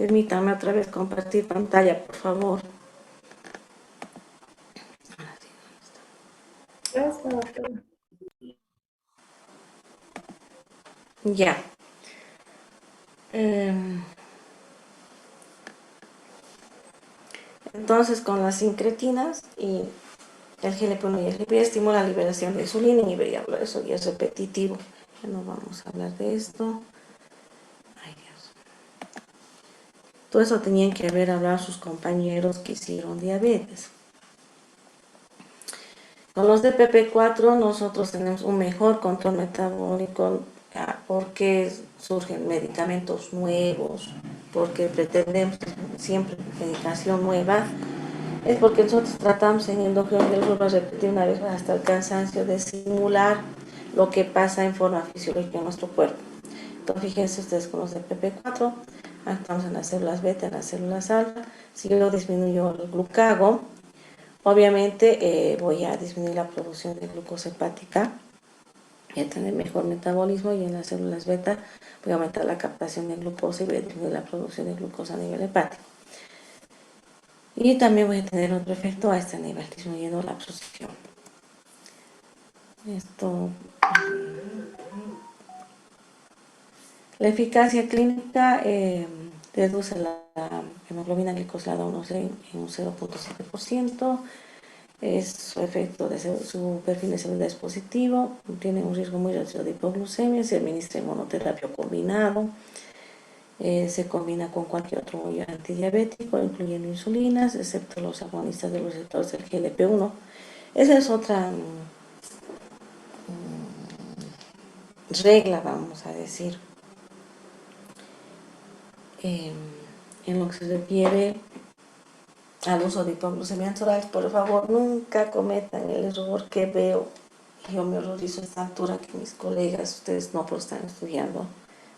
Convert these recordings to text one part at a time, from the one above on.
Permítame otra vez compartir pantalla, por favor. Gracias, doctora. Ya. Entonces, con las incretinas y el GLP-1 y el GLP estimula la liberación de insulina y hablo de eso, y es repetitivo. Ya no vamos a hablar de esto. Ay, Dios. Todo eso tenían que haber hablado sus compañeros que hicieron diabetes. Con los de PP4 nosotros tenemos un mejor control metabólico porque surgen medicamentos nuevos, porque pretendemos siempre medicación nueva. Es porque nosotros tratamos en endocrinología, lo vuelvo a repetir una vez hasta el cansancio, de simular lo que pasa en forma fisiológica en nuestro cuerpo. Entonces, fíjense ustedes con los de PP4, estamos en las células beta, en las células alfa. Si yo disminuyo el glucago, obviamente voy a disminuir la producción de glucosa hepática, voy a tener mejor metabolismo, y en las células beta voy a aumentar la captación de glucosa y voy a disminuir la producción de glucosa a nivel hepático. Y también voy a tener otro efecto a este nivel, disminuyendo la absorción. La eficacia clínica reduce la hemoglobina glicosilada en un 0.7%. Su efecto su perfil de seguridad es positivo, tiene un riesgo muy reducido de hipoglucemia, se administra en monoterapia o combinado, se combina con cualquier otro antidiabético, incluyendo insulinas, excepto los agonistas de los receptores del GLP-1. Esa es otra regla, vamos a decir, en lo que se refiere al uso de hipoglucemiantes orales. Por favor, nunca cometan el error que veo. Yo me horrorizo a esta altura que mis colegas, ustedes no por estar estudiando,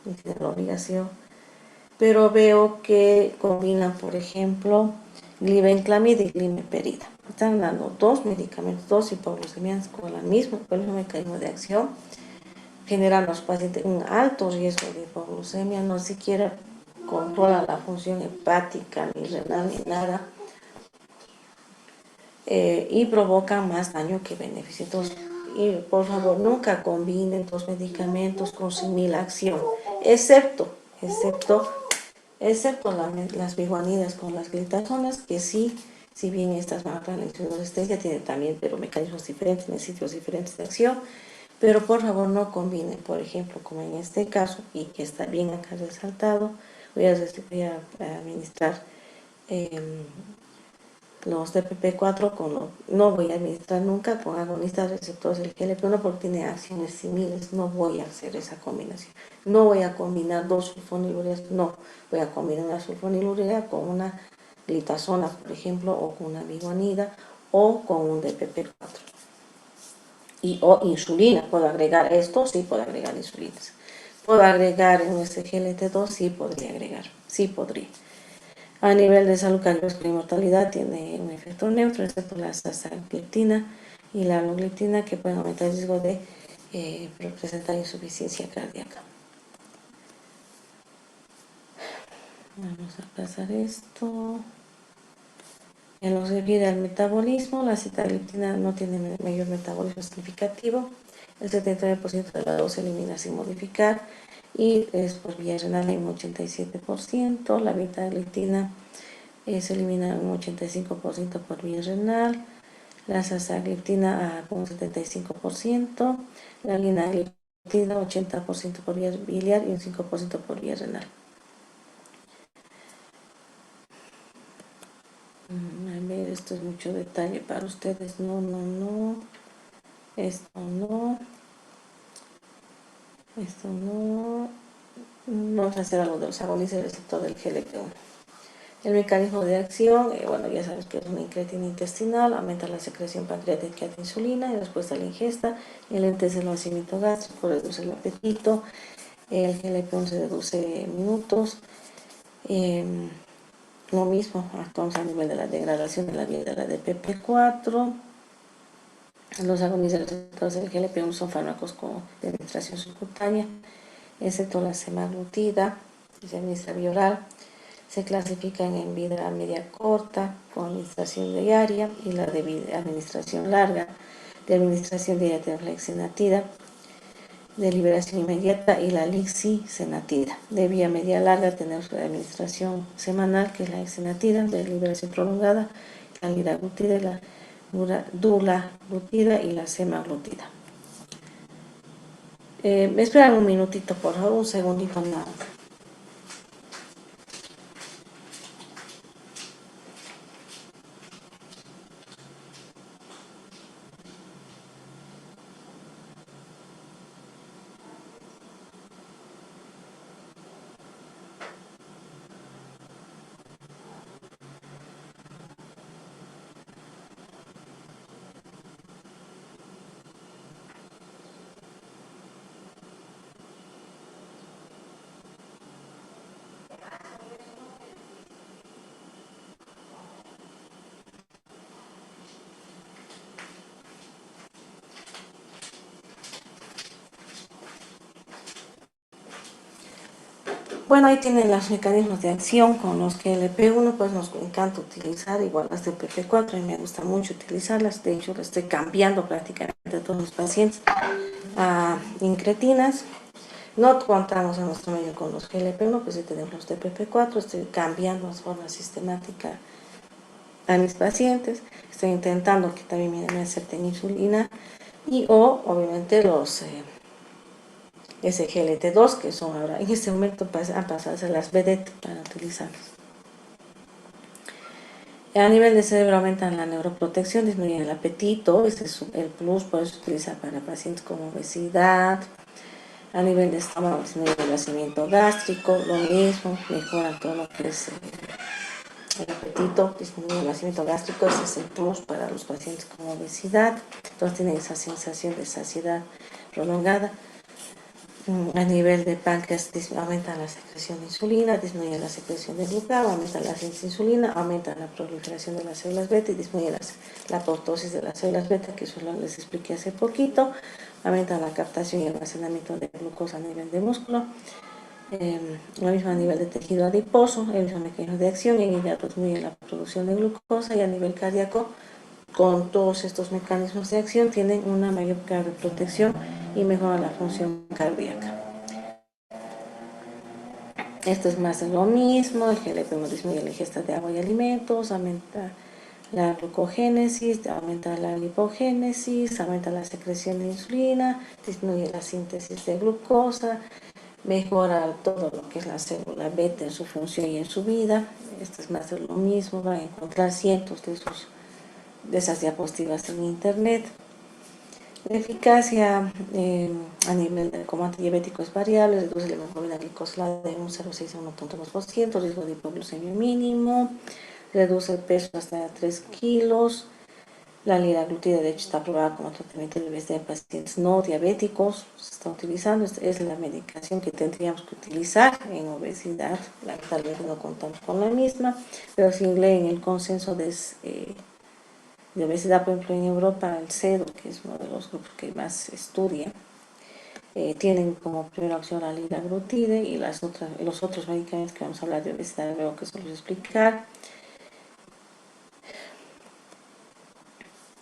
ni tienen la obligación, pero veo que combinan, por ejemplo, glibenclamida y glimeperida. Están dando dos medicamentos, dos hipoglucemiantes con el mismo mecanismo de acción, generando a los pacientes un alto riesgo de hipoglucemia, no siquiera controla la función hepática, ni renal, ni nada, y provoca más daño que beneficio. Entonces, y por favor, nunca combinen dos medicamentos con similar acción, excepto las biguanidas con las glitazonas, que sí, si bien estas van para la insulinoresistencia, tienen también, pero mecanismos diferentes, en sitios diferentes de acción. Pero por favor no combinen, por ejemplo, como en este caso, y que está bien acá resaltado, voy a administrar los DPP4 no voy a administrar nunca con agonistas receptores del GLP-1 porque tiene acciones similares. No voy a hacer esa combinación. No voy a combinar dos sulfonilureas, no. Voy a combinar una sulfonilurea con una glitazona, por ejemplo, o con una biguanida, o con un DPP4. O insulina, ¿puedo agregar esto? Sí, puedo agregar insulinas. ¿Puedo agregar un SGLT2? Sí, podría agregar. Sí, podría. A nivel de salud cardiovascular y mortalidad tiene un efecto neutro, excepto la saxagliptina y la alogliptina, que pueden aumentar el riesgo de presentar insuficiencia cardíaca. Vamos a pasar esto. En lo que se refiere al metabolismo, la sitagliptina no tiene mayor metabolismo significativo. El 79% de la dosis se elimina sin modificar, y es por vía renal en un 87%. La betagliptina se elimina un 85% por vía renal, la saxagliptina con un 75%, la linagliptina 80% por vía biliar y un 5% por vía renal. A ver, esto es mucho detalle para ustedes. No. Esto no. Vamos a hacer algo de los agonistas del receptor del GLP-1. El mecanismo de acción, bueno, ya sabes que es una incretina intestinal, aumenta la secreción pancreática de insulina y respuesta a la ingesta, enlentece el vaciamiento gástrico, reduce el apetito, el GLP-1 se reduce en minutos. Lo mismo, actuamos a nivel de la degradación de la vía de la DPP4. Los agonistas receptores del GLP-1 son fármacos de administración subcutánea, excepto la semaglutida, que se administra vía oral. Se clasifican en vida media corta, con administración diaria, y la de administración larga, de administración diaria de flexenatida, de liberación inmediata, y la lixisenatida. De vía media larga tenemos la administración semanal, que es la exenatida, de liberación prolongada, la liraglutida, la dulaglutida y la semaglutida. Me esperan un minutito, por favor, un segundito nada. Bueno, ahí tienen los mecanismos de acción con los que el EP1 pues nos encanta utilizar, igual las de PP4, y me gusta mucho utilizarlas. De hecho, las estoy cambiando prácticamente a todos los pacientes a incretinas. No contamos en nuestro medio con los GLP1, pues sí tenemos los de PP4. Estoy cambiando de forma sistemática a mis pacientes. Estoy intentando que también me acepten insulina, y obviamente los SGLT2, que son ahora en este momento han pasado a ser las vedet para utilizarlos. A nivel de cerebro aumentan la neuroprotección, disminuyen el apetito, este es el plus, por eso se utiliza para pacientes con obesidad. A nivel de estómago disminuye el vaciamiento gástrico, lo mismo, mejora todo lo que es el apetito, disminuye el vaciamiento gástrico, ese es el plus para los pacientes con obesidad. Entonces tienen esa sensación de saciedad prolongada. A nivel de páncreas aumenta la secreción de insulina, disminuye la secreción de glucagón, aumenta la síntesis de insulina, aumenta la proliferación de las células beta y disminuye la apoptosis de las células beta, que eso les expliqué hace poquito. Aumenta la captación y almacenamiento de glucosa a nivel de músculo. Lo mismo a nivel de tejido adiposo, el mismo mecanismo de acción, y ya disminuye la producción de glucosa. Y a nivel cardíaco, con todos estos mecanismos de acción, tienen una mayor cardioprotección y mejora la función cardíaca. Esto es más de lo mismo. El GLP-1 disminuye la ingesta de agua y alimentos, aumenta la glucogénesis, aumenta la lipogénesis, aumenta la secreción de insulina, disminuye la síntesis de glucosa, mejora todo lo que es la célula beta en su función y en su vida. Esto es más de lo mismo. Van a encontrar cientos de esas diapositivas en internet. La eficacia a nivel como antidiabético es variable, reduce la hemoglobina glicosilada de 1,06 a 1,2%, riesgo de hipoglucemia mínimo, reduce el peso hasta 3 kilos. La liraglutida, de hecho, está aprobada como tratamiento de obesidad en pacientes no diabéticos. Se está utilizando, es la medicación que tendríamos que utilizar en obesidad. Lamentablemente no contamos con la misma, pero si leen el consenso de obesidad, por ejemplo, en Europa, el CEDO, que es uno de los grupos que más estudia, tienen como primera opción la liraglutida, y los otros medicamentos que vamos a hablar de obesidad, luego que se los voy a explicar.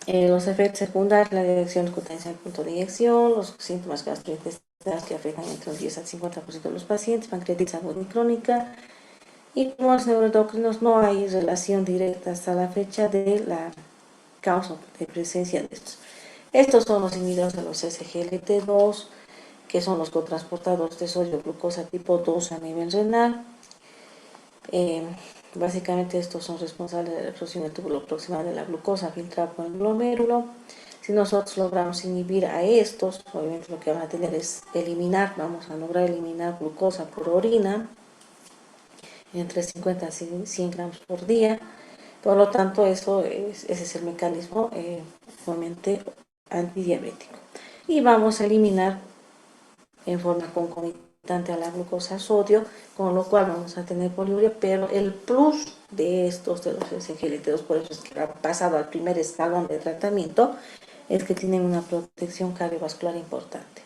Los efectos secundarios, la dirección cutánea al punto de inyección, los síntomas gastrointestinales que afectan entre un 10 al 50% de los pacientes, pancreatitis aguda y crónica. Y como los neuroendocrinos, no hay relación directa hasta la fecha de la causa de presencia de estos. Estos son los inhibidores de los SGLT2, que son los cotransportadores de sodio glucosa tipo 2 a nivel renal. Básicamente estos son responsables de la absorción del túbulo proximal de la glucosa filtrada por el glomérulo. Si nosotros logramos inhibir a estos, obviamente lo que van a tener es vamos a lograr eliminar glucosa por orina entre 50 a 100 gramos por día. Por lo tanto, ese es el mecanismo obviamente antidiabético. Y vamos a eliminar en forma concomitante a la glucosa sodio, con lo cual vamos a tener poliuria, pero el plus de estos, de los SGLT2, por eso es que ha pasado al primer escalón de tratamiento, es que tienen una protección cardiovascular importante.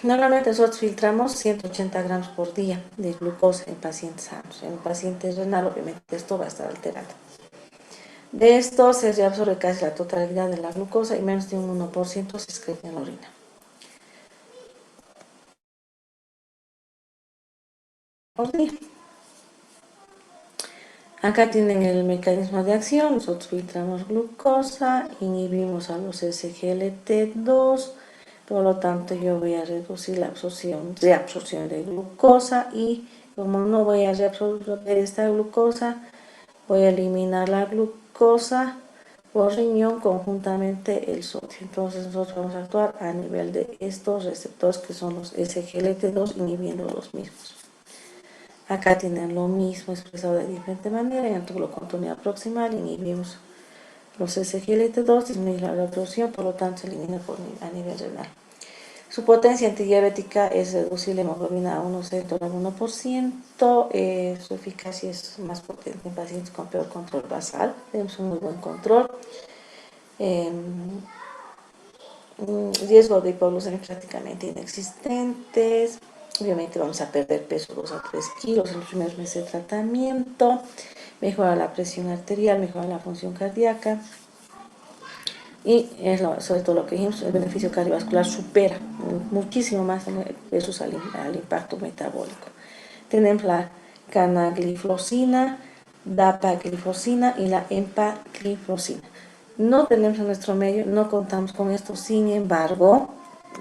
Normalmente nosotros filtramos 180 gramos por día de glucosa en pacientes sanos. En pacientes renal, obviamente, esto va a estar alterado. De esto se reabsorbe casi la totalidad de la glucosa y menos de un 1% se excreta en la orina. Por día. Acá tienen el mecanismo de acción. Nosotros filtramos glucosa, inhibimos a los SGLT2, por lo tanto yo voy a reducir la reabsorción de glucosa y como no voy a reabsorber esta glucosa, voy a eliminar la glucosa por riñón conjuntamente el sodio. Entonces nosotros vamos a actuar a nivel de estos receptores que son los SGLT2 inhibiendo los mismos. Acá tienen lo mismo expresado de diferente manera. En el túbulo contorneo proximal inhibimos los SGLT2, disminuye la reabsorción, por lo tanto se elimina a nivel renal. Su potencia antidiabética es reducir la hemoglobina a 1,1%. Su eficacia es más potente en pacientes con peor control basal. Tenemos un muy buen control. Riesgo de hipoglucemia prácticamente inexistentes. Obviamente vamos a perder peso 2 a 3 kilos en los primeros meses de tratamiento. Mejora la presión arterial, mejora la función cardíaca. Y sobre todo lo que dijimos, el beneficio cardiovascular supera muchísimo más versus al impacto metabólico. Tenemos la canagliflozina, dapagliflozina y la empagliflozina. No tenemos en nuestro medio, no contamos con esto, sin embargo,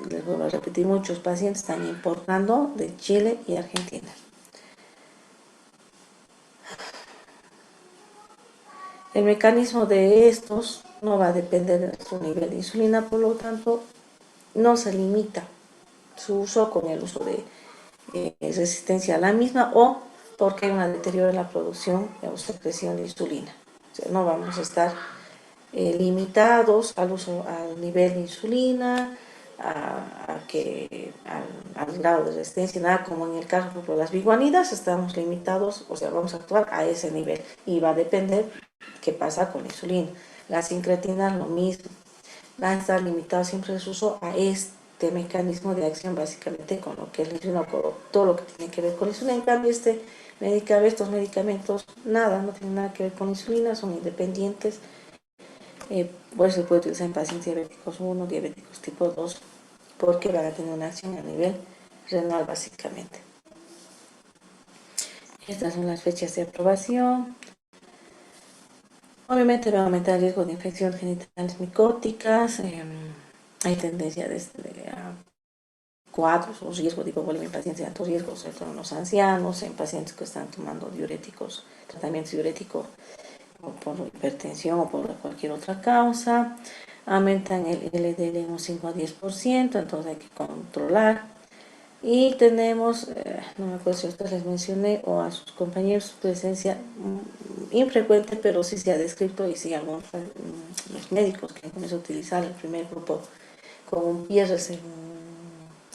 les vuelvo a repetir, muchos pacientes están importando de Chile y Argentina. El mecanismo de estos no va a depender de nuestro nivel de insulina, por lo tanto, no se limita su uso con el uso de resistencia a la misma o porque hay una deterioro en la producción o secreción de insulina. O sea, no vamos a estar limitados al uso, al nivel de insulina, al grado de resistencia, nada como en el caso de las biguanidas, estamos limitados, o sea, vamos a actuar a ese nivel y va a depender qué pasa con la insulina. La sincretina, lo mismo, va a estar limitado siempre su uso a este mecanismo de acción, básicamente con lo que es la insulina, con todo lo que tiene que ver con la insulina. En cambio, estos medicamentos, nada, no tienen nada que ver con la insulina, son independientes. Por eso se puede utilizar en pacientes diabéticos 1, diabéticos tipo 2, porque van a tener una acción a nivel renal básicamente. Estas son las fechas de aprobación. Obviamente va a aumentar el riesgo de infección genitales micóticas. Hay tendencia a cuadros o riesgo de hipovolemia en pacientes de alto riesgo, sobre todo en los ancianos, en pacientes que están tomando diuréticos, tratamientos diuréticos o por hipertensión o por cualquier otra causa. Aumentan el LDL un 5 a 10%, entonces hay que controlar. Y tenemos, no me acuerdo si a ustedes les mencioné o a sus compañeros, su presencia infrecuente, pero sí se ha descrito y sí algunos los médicos que comienzan a utilizar el primer grupo con un IRS en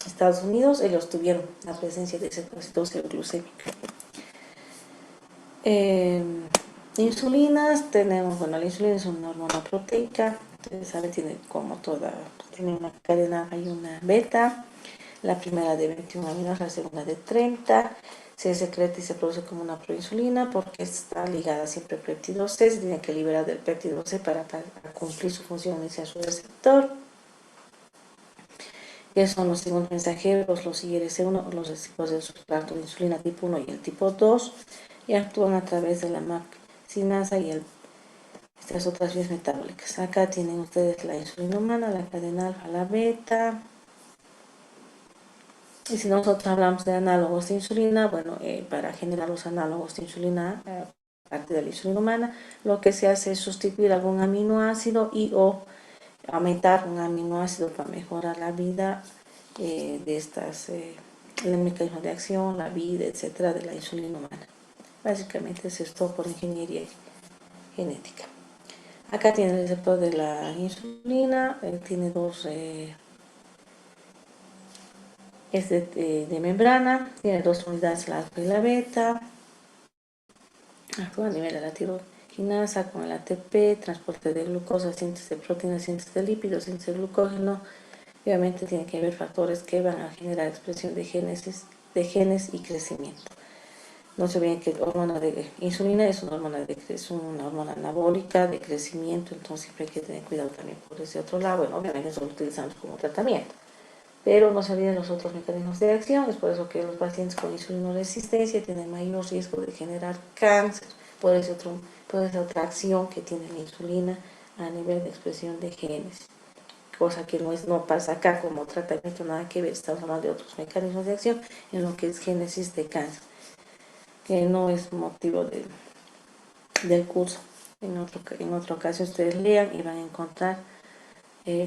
Estados Unidos, ellos tuvieron la presencia de cetoacidosis glucémica. Insulinas, tenemos, bueno, la insulina es una hormona proteica, ustedes saben, tiene como toda, tiene una cadena, hay una beta, la primera de 21 aminos, la segunda de 30, se secreta y se produce como una proinsulina porque está ligada siempre al péptido C, se tiene que liberar del péptido C para cumplir su función inicial su receptor, que son los segundos mensajeros, los IRC1, los receptores del sustrato de insulina tipo 1 y el tipo 2, y actúan a través de la sinasa y estas otras vías metabólicas. Acá tienen ustedes la insulina humana, la cadena alfa, la beta. Y si nosotros hablamos de análogos de insulina, bueno, para generar los análogos de insulina, aparte de la insulina humana, lo que se hace es sustituir algún aminoácido y o aumentar un aminoácido para mejorar la vida de estas, el mecanismo de acción, la vida, etcétera, de la insulina humana. Básicamente es esto por ingeniería genética. Acá tiene el receptor de la insulina, tiene dos, es de membrana, tiene dos unidades, la alfa y la beta, actúa a nivel de la tiroquinasa con el ATP, transporte de glucosa, síntesis de proteínas, síntesis de lípidos, síntesis de glucógeno, Obviamente tiene que haber factores que van a generar expresión de genes y crecimiento. No se olviden que la hormona de insulina es una hormona anabólica de crecimiento, entonces siempre hay que tener cuidado también por ese otro lado. Bueno, obviamente eso lo utilizamos como tratamiento, pero no se olviden los otros mecanismos de acción. Es por eso que los pacientes con insulinoresistencia tienen mayor riesgo de generar cáncer, por esa otra acción que tiene la insulina a nivel de expresión de genes, cosa que no pasa acá como tratamiento, nada que ver. Estamos hablando de otros mecanismos de acción en lo que es génesis de cáncer, que no es motivo del curso. En otra ocasión ustedes lean y van a encontrar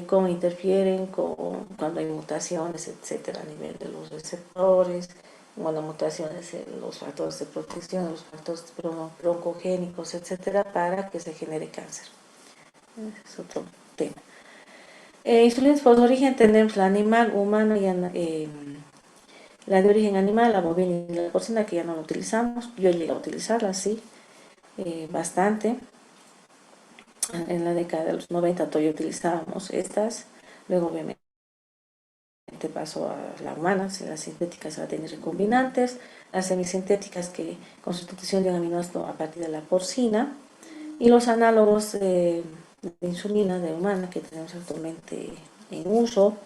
cómo interfieren cuando hay mutaciones, etcétera, a nivel de los receptores, bueno, mutaciones en los factores de protección, los factores broncogénicos, etcétera, para que se genere cáncer. Ese es otro tema. Insulinas por origen tenemos la animal, humana y la de origen animal, la bovina y la porcina, que ya no la utilizamos. Yo llegué a utilizarla, sí, bastante. En la década de los 90 todavía utilizábamos estas. Luego obviamente pasó a la humana, las sintéticas a tener recombinantes, las semisintéticas que con sustitución de un aminoácido a partir de la porcina, y los análogos de insulina de humana que tenemos actualmente en uso,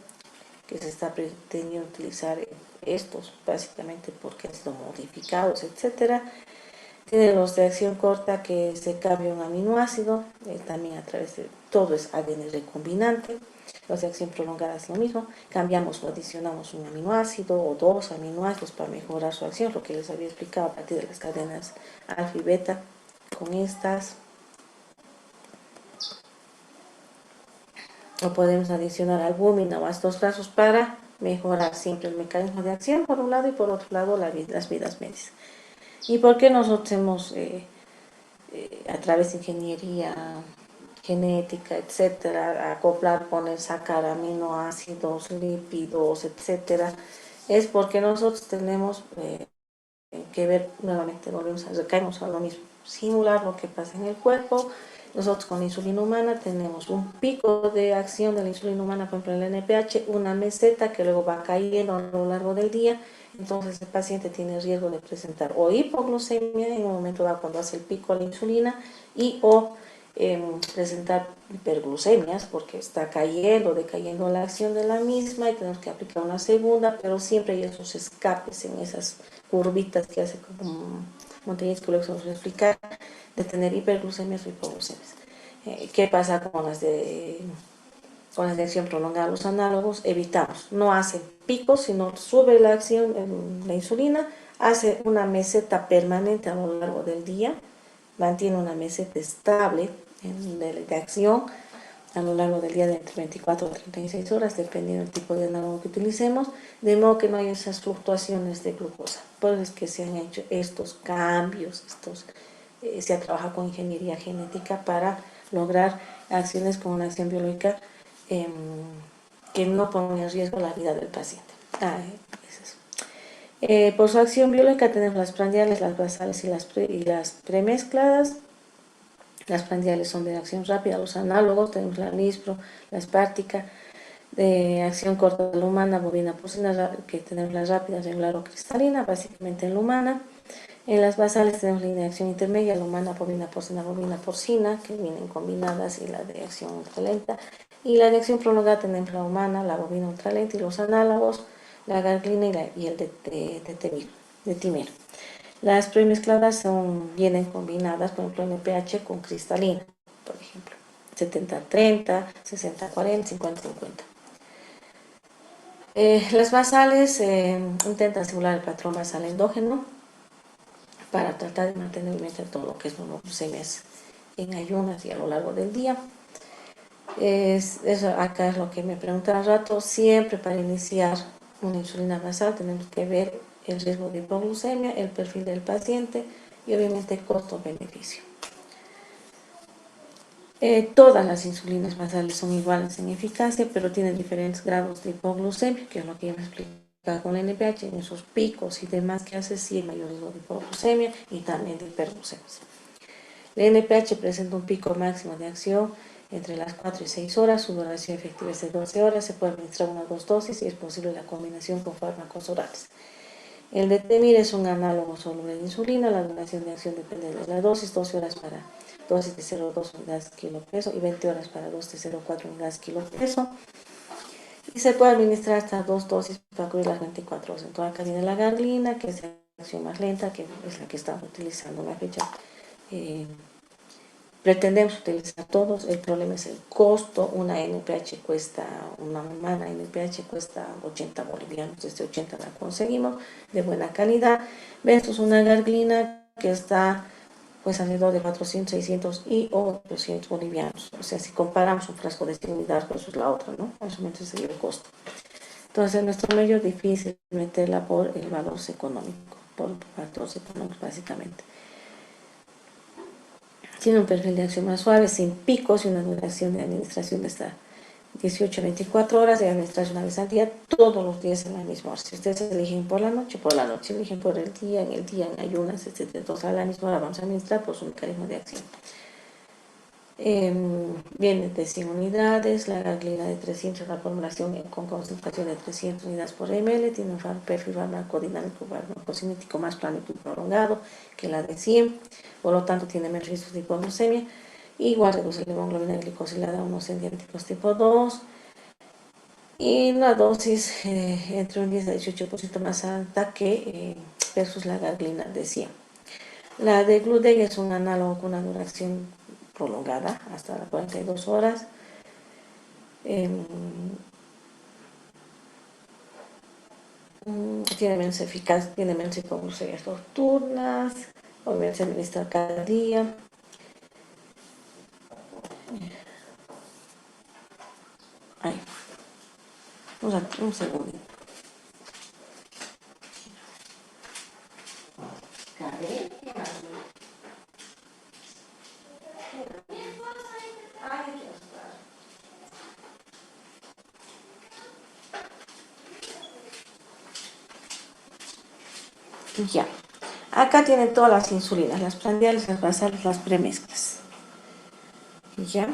que se está pretendiendo utilizar estos básicamente porque han sido modificados, etcétera. Tiene los de acción corta, que se cambia un aminoácido, también a través de todo es ADN recombinante. Los de acción prolongada es lo mismo, cambiamos o adicionamos un aminoácido o dos aminoácidos para mejorar su acción, lo que les había explicado a partir de las cadenas alfa y beta. Con estas o podemos adicionar albúmina o ácidos grasos para mejorar siempre el mecanismo de acción por un lado, y por otro lado las vidas medias. ¿Y por qué nosotros hemos, a través de ingeniería genética, etcétera, acoplar, poner, sacar aminoácidos, lípidos, etcétera? Es porque nosotros tenemos que ver, nuevamente recaemos a lo mismo, simular lo que pasa en el cuerpo. Nosotros con la insulina humana tenemos un pico de acción de la insulina humana, por ejemplo en el NPH, una meseta que luego va cayendo a lo largo del día. Entonces el paciente tiene riesgo de presentar o hipoglucemia en un momento dado cuando hace el pico de la insulina, o presentar hiperglucemias porque está decayendo la acción de la misma, y tenemos que aplicar una segunda, pero siempre hay esos escapes en esas curvitas que hace como montañas, que luego se nos va a explicar, de tener hiperglucemias o hipoglucemias. ¿Qué pasa con las de acción prolongada? Los análogos evitamos, no hacen picos, sino sube la acción en la insulina, hace una meseta permanente a lo largo del día, mantiene una meseta estable de acción a lo largo del día de entre 24 a 36 horas, dependiendo del tipo de análogo que utilicemos, de modo que no haya esas fluctuaciones de glucosa. Por eso es que se han hecho estos cambios, se ha trabajado con ingeniería genética para lograr acciones con una acción biológica que no pongan en riesgo la vida del paciente. Es eso. Por su acción biológica tenemos las prandiales, las basales y las premezcladas. Las prandiales son de acción rápida, los análogos, tenemos la nispro, la espártica. De acción corta, la humana, bovina, porcina, que tenemos la rápida, regular o cristalina, básicamente en la humana. En las basales tenemos la de acción intermedia, la humana, bovina, porcina, que vienen combinadas, y la de acción ultralenta. Y la de acción prolongada tenemos la humana, la bovina ultralenta, y los análogos, la garglina y el de timero. Las premezcladas vienen combinadas, por ejemplo, NPH con cristalina, por ejemplo, 70-30, 60-40, 50-50. Las basales intentan simular el patrón basal endógeno para tratar de mantener todo lo que es monoglucemias en ayunas y a lo largo del día. Eso acá es lo que me preguntan al rato. Siempre para iniciar una insulina basal tenemos que ver el riesgo de hipoglucemia, el perfil del paciente y obviamente costo-beneficio. Todas las insulinas basales son iguales en eficacia, pero tienen diferentes grados de hipoglucemia, que es lo que ya me explicaba con la NPH, en esos picos y demás que hace, sí hay mayor riesgo de hipoglucemia y también de hiperglucemia. La NPH presenta un pico máximo de acción entre las 4 y 6 horas, su duración efectiva es de 12 horas, se puede administrar una o dos dosis y es posible la combinación con fármacos orales. El Detemir es un análogo soluble de insulina, la duración de acción depende de la dosis, 12 horas para dosis de 0,2 unidades kilo peso y 20 horas para dosis de 0,4 unidades kilo peso. Y se puede administrar hasta dos dosis para cubrir las 24 horas. Entonces acá viene la garglina, que es de acción más lenta, que es la que estamos utilizando en la fecha. Pretendemos utilizar todos, el problema es el costo. Una NPH cuesta, una humana NPH cuesta 80 bolivianos, desde 80 la conseguimos, de buena calidad, versus una garglina que está pues alrededor de 400, 600 y o 200 bolivianos. O sea, si comparamos un frasco de 100 unidades versus la otra, ¿no? Más o menos ese es el costo. Entonces, en nuestro medio es difícil meterla por el valor económico, por factores económicos básicamente. Tiene un perfil de acción más suave, sin picos y una duración de administración de hasta 18 a 24 horas, de administración una vez al día, todos los días en la misma hora. Si ustedes eligen por la noche, eligen por el día, en ayunas, etc. Entonces a la misma hora vamos a administrar por su mecanismo de acción. Viene de 100 unidades, la garglina de 300, la formulación con concentración de 300 unidades por ml, tiene un perfil farmacodinámico farmacocinético más plano y prolongado que la de 100, por lo tanto tiene menos riesgos de hipoglucemia, igual reduce la hemoglobina glicosilada a unos antibióticos tipo 2, y la dosis entre un 10 a 18% más alta que versus la garglina de 100. La de gluten es un análogo con una duración prolongada hasta las 42 horas. Tiene menos eficacia, tiene menos hipoglucemias nocturnas, obviamente se administra cada día. Ahí. Un segundo. Ya. Acá tienen todas las insulinas, las prandiales, las basales, las premezclas. Ya. A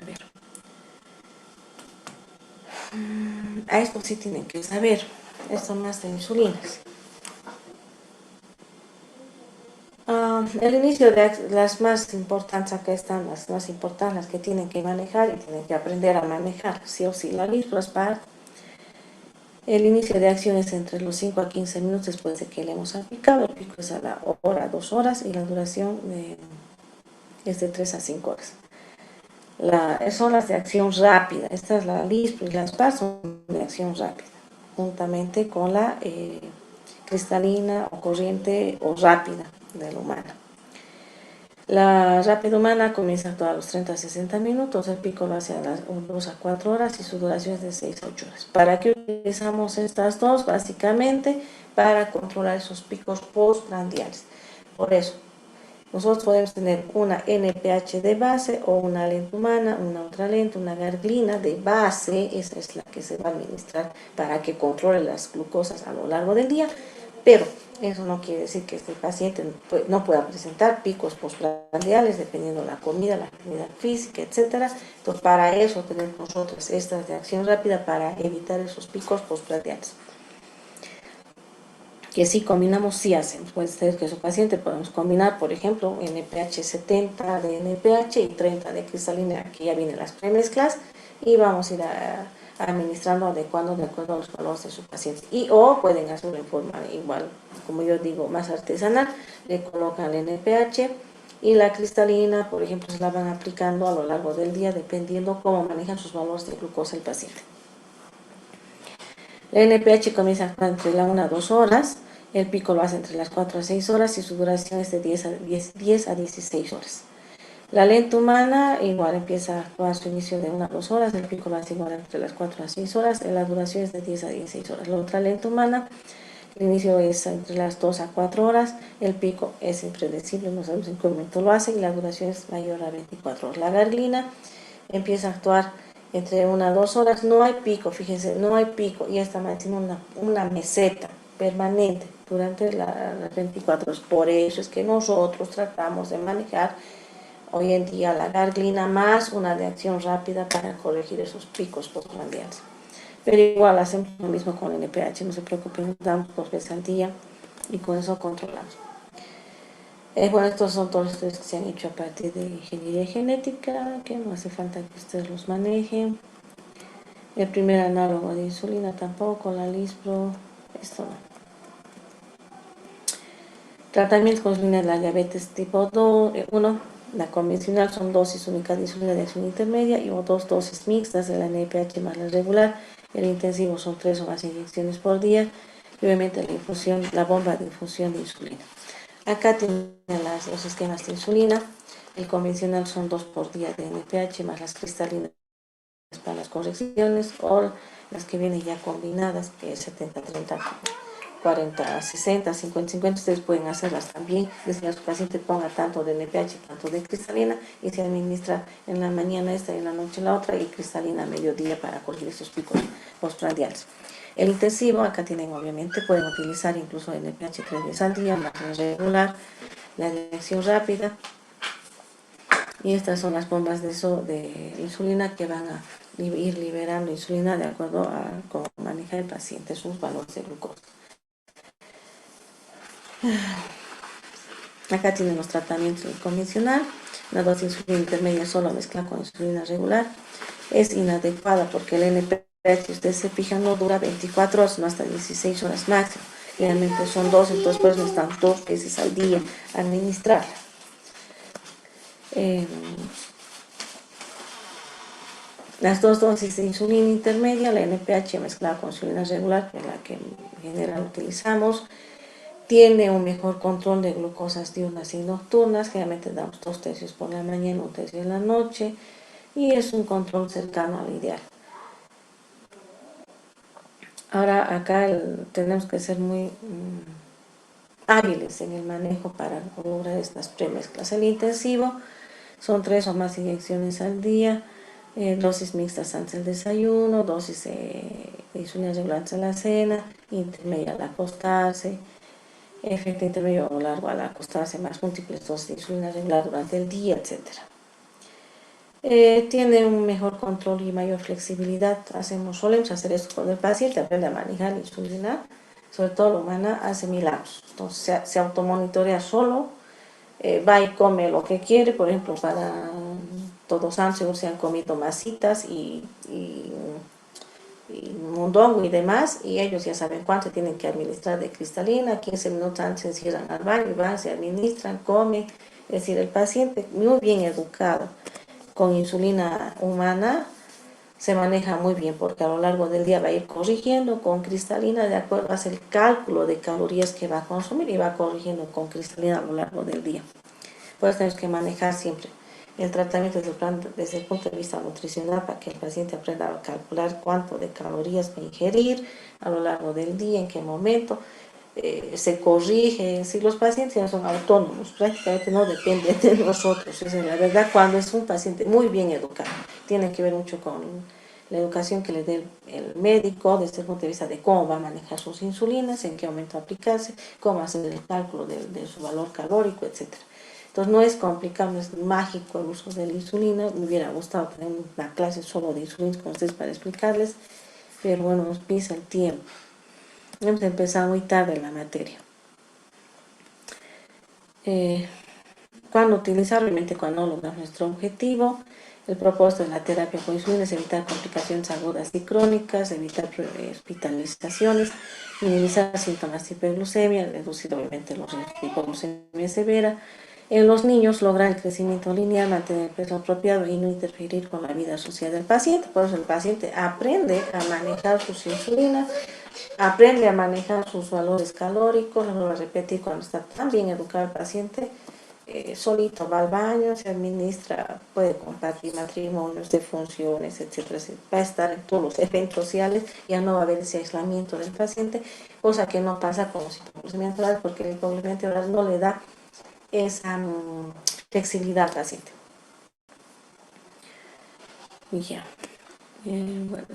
ver. A esto sí tienen que saber. Esto más de insulinas. El inicio de las más importantes, acá están las más importantes, las que tienen que manejar y tienen que aprender a manejar, sí o sí, la lispro-spar. El inicio de acción es entre los 5 a 15 minutos después de que le hemos aplicado, el pico es a la hora, 2 horas y la duración es de 3 a 5 horas. Son las de acción rápida, esta es la lispro y las spar son de acción rápida, juntamente con la cristalina o corriente o rápida de la humana. La rápida humana comienza a actuar a los 30 a 60 minutos, el pico lo hace a las 2 a 4 horas y su duración es de 6 a 8 horas. ¿Para qué utilizamos estas dos? Básicamente para controlar esos picos postprandiales. Por eso, nosotros podemos tener una NPH de base o una lente humana, una ultralente, una garglina de base, esa es la que se va a administrar para que controle las glucosas a lo largo del día, pero eso no quiere decir que este paciente no pueda presentar picos postprandiales dependiendo de la comida, la actividad física, etc. Entonces, para eso tenemos nosotros estas de acción rápida para evitar esos picos postprandiales. Que si combinamos, sí hacemos. Puede ser que su paciente podemos combinar, por ejemplo, NPH 70 de NPH y 30 de cristalina, aquí ya vienen las premezclas, y vamos a ir administrando, adecuando de acuerdo a los valores de su paciente. Y o pueden hacerlo en forma igual, como yo digo, más artesanal, le colocan el NPH y la cristalina, por ejemplo, se la van aplicando a lo largo del día, dependiendo cómo manejan sus valores de glucosa el paciente. La NPH comienza entre la 1 a 2 horas, el pico lo hace entre las 4 a 6 horas y su duración es de 10 a 16 horas. La lente humana igual empieza a actuar su inicio de 1 a 2 horas, el pico lo hace igual entre las 4 a 6 horas, la duración es de 10 a 16 horas. La otra lente humana, el inicio es entre las 2 a 4 horas, el pico es impredecible, no sabemos en qué momento lo hace y la duración es mayor a 24 horas. La garglina empieza a actuar entre 1 a 2 horas, no hay pico, fíjense, no hay pico y esta mantiene una meseta permanente durante las 24 horas. Por eso es que nosotros tratamos de manejar hoy en día la garglina más una de acción rápida para corregir esos picos postprandiales. Pero igual hacemos lo mismo con el NPH, no se preocupen, damos 2 veces al día y con eso controlamos. Bueno, estos son todos los estudios que se han hecho a partir de ingeniería genética, que no hace falta que ustedes los manejen. El primer análogo de insulina tampoco, la Lispro, esto no. Tratamiento con insulina de la diabetes tipo 1, la convencional son dosis únicas de insulina de acción intermedia y 2 dosis mixtas de la NPH más la regular. El intensivo son 3 o más inyecciones por día y obviamente la bomba de infusión de insulina. Acá tienen los esquemas de insulina. El convencional son 2 por día de NPH más las cristalinas para las correcciones o las que vienen ya combinadas, que es 70-30, 40-60, 50-50. Ustedes pueden hacerlas también, decir a su paciente ponga tanto de NPH, tanto de cristalina y se administra en la mañana esta y en la noche la otra y cristalina a mediodía para corregir esos picos postprandiales. El intensivo, acá tienen obviamente, pueden utilizar incluso NPH 3 veces al día, más regular, la dirección rápida. Y estas son las bombas de insulina que van a ir liberando insulina de acuerdo a cómo maneja el paciente sus valores de glucosa. Acá tienen los tratamientos convencional. Una dosis de insulina intermedia solo mezclada con insulina regular es inadecuada porque el NPH, si ustedes se fijan, no dura 24 horas, no hasta 16 horas máximo. Realmente son 2, entonces pues necesitan 2 veces al día administrarla. Las 2 dosis de insulina intermedia, la NPH mezclada con insulina regular, que es la que en general utilizamos, tiene un mejor control de glucosas diurnas y nocturnas. Generalmente damos 2 tercios por la mañana, 1 tercio en la noche, y es un control cercano al ideal. Ahora acá tenemos que ser muy hábiles en el manejo para lograr estas premezclas. El intensivo son 3 o más inyecciones al día, dosis mixtas antes del desayuno, dosis de insulina regular antes de la cena, intermedia al acostarse, efecto intermedio o largo al acostarse, más múltiples dosis de insulina regular durante el día, etc. Tiene un mejor control y mayor flexibilidad. Solemos hacer esto cuando el paciente aprende a manejar la insulina, sobre todo la humana, hace milagros. Entonces se automonitorea solo, va y come lo que quiere. Por ejemplo, para Todos Santos se han comido masitas y mondongo y demás, y ellos ya saben cuánto tienen que administrar de cristalina. 15 minutos antes se cierran al baño y van, se administran, comen. Es decir, el paciente muy bien educado con insulina humana se maneja muy bien, porque a lo largo del día va a ir corrigiendo con cristalina de acuerdo a hacer el cálculo de calorías que va a consumir y va corrigiendo con cristalina a lo largo del día. Pues tenemos que manejar siempre el tratamiento desde el punto de vista nutricional para que el paciente aprenda a calcular cuánto de calorías va a ingerir a lo largo del día, en qué momento se corrige. Si los pacientes ya son autónomos, prácticamente no dependen de nosotros. Esa es la verdad, cuando es un paciente muy bien educado. Tiene que ver mucho con la educación que le dé el médico desde el punto de vista de cómo va a manejar sus insulinas, en qué momento aplicarse, cómo hacer el cálculo de su valor calórico, etcétera. Entonces no es complicado, no es mágico el uso de la insulina. Me hubiera gustado tener una clase solo de insulina con ustedes para explicarles, pero bueno, nos pisa el tiempo. Hemos empezado muy tarde la materia. ¿Cuándo utilizar? Obviamente cuando no logramos nuestro objetivo. El propósito de la terapia con insulina es evitar complicaciones agudas y crónicas, evitar hospitalizaciones, minimizar síntomas de hiperglucemia, reducir obviamente los riesgos de hipoglucemia severa. En los niños, lograr el crecimiento lineal, mantener el peso apropiado y no interferir con la vida social del paciente. Por eso el paciente aprende a manejar sus insulinas, aprende a manejar sus valores calóricos. Lo voy a repetir: cuando está tan bien educado el paciente, solito va al baño, se administra, puede compartir matrimonios, defunciones, etcétera. Va a estar en todos los eventos sociales, ya no va a haber ese aislamiento del paciente, cosa que no pasa con los hipoglucemiantes orales, porque el hipoglucemiante oral no le da esa flexibilidad al paciente. Y ya. Bueno,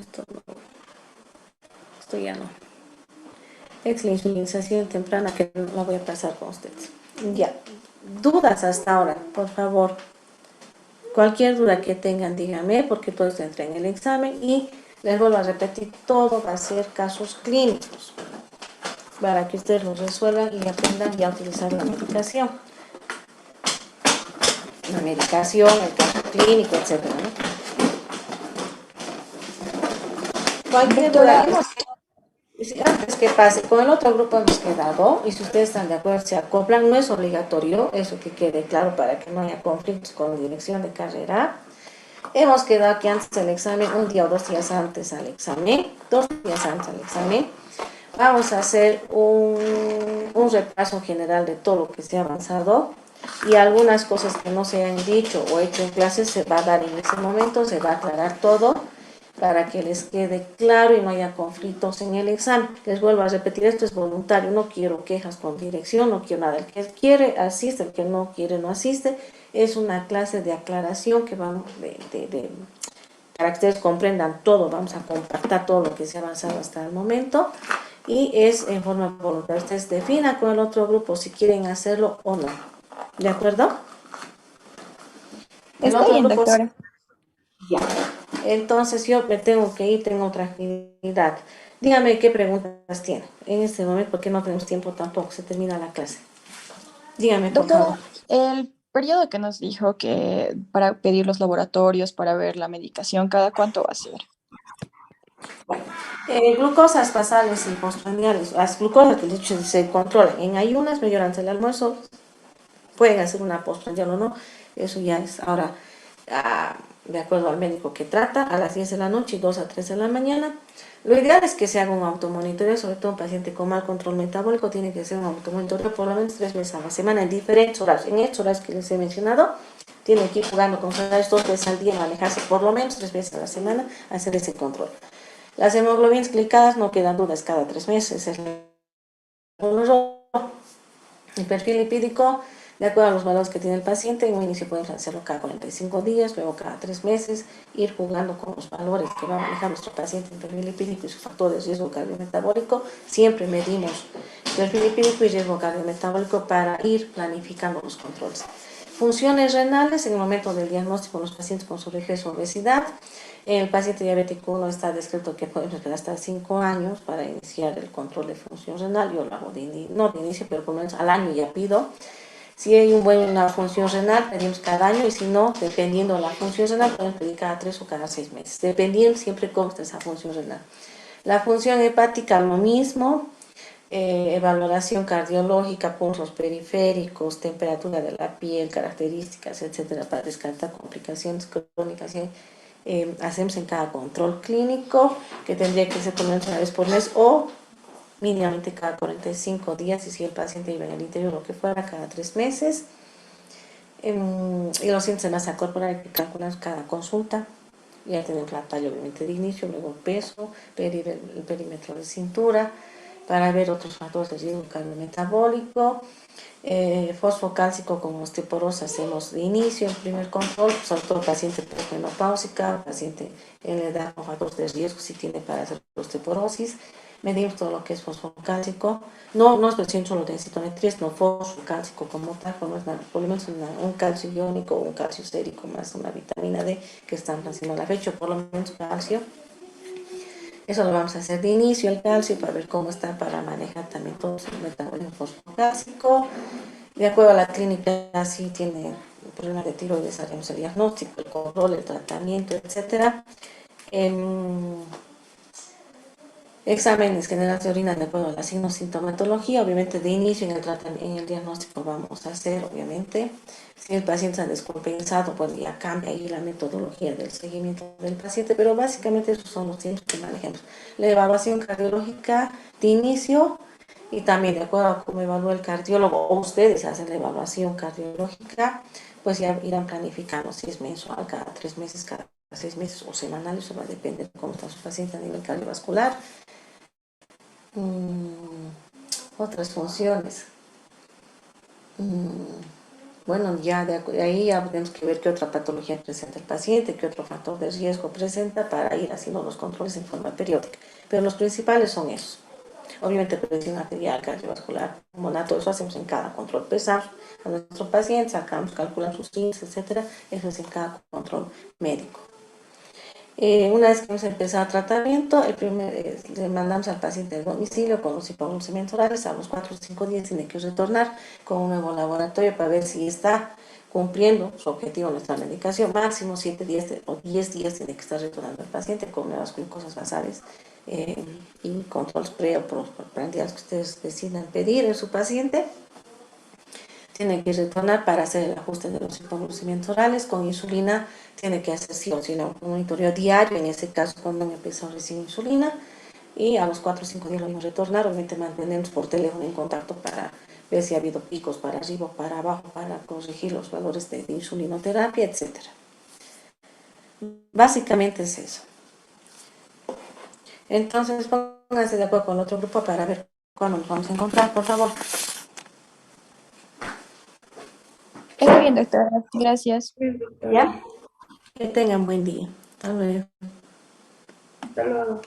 esto ya no. Es la insulinización temprana, que no la voy a pasar con ustedes. Ya. ¿Dudas hasta ahora? Por favor. Cualquier duda que tengan, díganme, porque todo esto entra en el examen y les vuelvo a repetir, todo va a ser casos clínicos para que ustedes los resuelvan y aprendan ya a utilizar la medicación. La medicación, el caso clínico, etcétera, ¿no? Cualquier duda, Doctora, antes que pase, con el otro grupo hemos quedado, y si ustedes están de acuerdo, se acoplan, no es obligatorio, eso que quede claro para que no haya conflictos con la dirección de carrera. Hemos quedado que antes del examen, un día o 2 días antes al examen, 2 días antes al examen, vamos a hacer un repaso general de todo lo que se ha avanzado y algunas cosas que no se han dicho o hecho en clases se va a dar en ese momento, se va a aclarar todo para que les quede claro y no haya conflictos en el examen. Les vuelvo a repetir, esto es voluntario, no quiero quejas con dirección, no quiero nada. El que quiere asiste, el que no quiere no asiste. Es una clase de aclaración que vamos para que ustedes comprendan todo, vamos a compartir todo lo que se ha avanzado hasta el momento y es en forma voluntaria. Ustedes definan con el otro grupo si quieren hacerlo o no. ¿De acuerdo? El está otro bien, grupo doctora. ya. Entonces yo me tengo que ir, tengo otra actividad. Dígame qué preguntas tiene en este momento porque no tenemos tiempo tampoco, se termina la clase. Dígame, por favor. Doctora, el periodo que nos dijo que para pedir los laboratorios, para ver la medicación, ¿cada cuánto va a ser? Glucosas basales y postprandiales, las glucosas que de hecho se controlan en ayunas, medio durante el almuerzo, pueden hacer una postprandial o no, eso ya es ahora de acuerdo al médico que trata, a las 10 de la noche y 2 a 3 de la mañana. Lo ideal es que se haga un automonitoreo, sobre todo un paciente con mal control metabólico, tiene que hacer un automonitoreo por lo menos 3 veces a la semana en diferentes horas. En estos horarios que les he mencionado, tiene que ir jugando con sus horarios 2 veces al día, manejarse por lo menos 3 veces a la semana, hacer ese control. Las hemoglobinas glicadas no quedan dudas cada 3 meses, es el perfil lipídico, de acuerdo a los valores que tiene el paciente, en un inicio pueden hacerlo cada 45 días, luego cada 3 meses, ir jugando con los valores que va a manejar nuestro paciente en perfil lipídico y su factor de riesgo cardiometabólico. Siempre medimos perfil lipídico y riesgo cardiometabólico para ir planificando los controles. Funciones renales en el momento del diagnóstico en los pacientes con sobrepeso o obesidad. El paciente diabético 1 está descrito que podemos esperar hasta 5 años para iniciar el control de función renal. Yo lo hago no de inicio, pero por lo menos al año ya pido. Si hay una función renal, pedimos cada año y si no, dependiendo de la función renal, podemos pedir cada 3 o cada 6 meses, dependiendo siempre cómo está esa función renal. La función hepática, lo mismo, valoración cardiológica, pulsos periféricos, temperatura de la piel, características, etcétera, para descartar complicaciones crónicas. Hacemos en cada control clínico, que tendría que ser por lo menos una vez por mes o mínimamente cada 45 días, y si el paciente vive en el interior, lo que fuera, cada 3 meses. Y los índices de masa corporal hay que calcular cada consulta. Ya tenemos la talla obviamente de inicio, luego el peso, pedir el perímetro de cintura, para ver otros factores de riesgo cardiometabólico. Fosfocálcico con osteoporosis hacemos de inicio, el primer control, sobre todo paciente postmenopáusica, paciente en la edad con factores de riesgo si tiene para hacer osteoporosis. Medimos todo lo que es fosfocálcico, no es cuestión solo de densitometría, sino fosfocálcico como tal, por lo menos un calcio iónico o un calcio sérico más una vitamina D que están haciendo a la fecha, por lo menos calcio. Eso lo vamos a hacer de inicio, el calcio, para ver cómo está, para manejar también todo el metabolismo fosfocálcico. De acuerdo a la clínica, si tiene problemas de tiroides, haremos el diagnóstico, el control, el tratamiento, etcétera. Exámenes generales de orina de acuerdo a la sintomatología, obviamente de inicio en el diagnóstico vamos a hacer, obviamente. Si el paciente está descompensado, pues ya cambia ahí la metodología del seguimiento del paciente, pero básicamente esos son los tiempos que manejamos. La evaluación cardiológica de inicio y también de acuerdo a cómo evalúa el cardiólogo o ustedes hacen la evaluación cardiológica, pues ya irán planificando si es mensual, cada 3 meses, cada 6 meses o semanal, eso va a depender de cómo está su paciente a nivel cardiovascular. Otras funciones. Bueno, ya de ahí ya tenemos que ver qué otra patología presenta el paciente, qué otro factor de riesgo presenta para ir haciendo los controles en forma periódica. Pero los principales son esos. Obviamente presión arterial, cardiovascular, pulmonar, todo eso hacemos en cada control. Pesamos a nuestro paciente, sacamos, calculamos sus índices, etcétera. Eso es en cada control médico. Una vez que hemos empezado el tratamiento, le mandamos al paciente al domicilio con los hipoglosemientos orales. A los 4 o 5 días tiene que retornar con un nuevo laboratorio para ver si está cumpliendo su objetivo nuestra medicación. Máximo 7 días o 10 días tiene que estar retornando el paciente con nuevas glucosas basales y controles pre o postprandiales que ustedes decidan pedir en su paciente. Tiene que retornar para hacer el ajuste de los hipoglucemientos orales. Con insulina tiene que hacer sí o sí un monitoreo diario, en ese caso cuando empezó a recibir insulina, y a los 4 o 5 días lo vamos a retornar. Obviamente mantenemos por teléfono en contacto para ver si ha habido picos para arriba o para abajo, para corregir los valores de insulinoterapia, etc. Básicamente es eso. Entonces pónganse de acuerdo con el otro grupo para ver cuándo nos vamos a encontrar, por favor. Está bien, doctora. Gracias. ¿Ya? Que tengan buen día. Hasta luego. Hasta luego.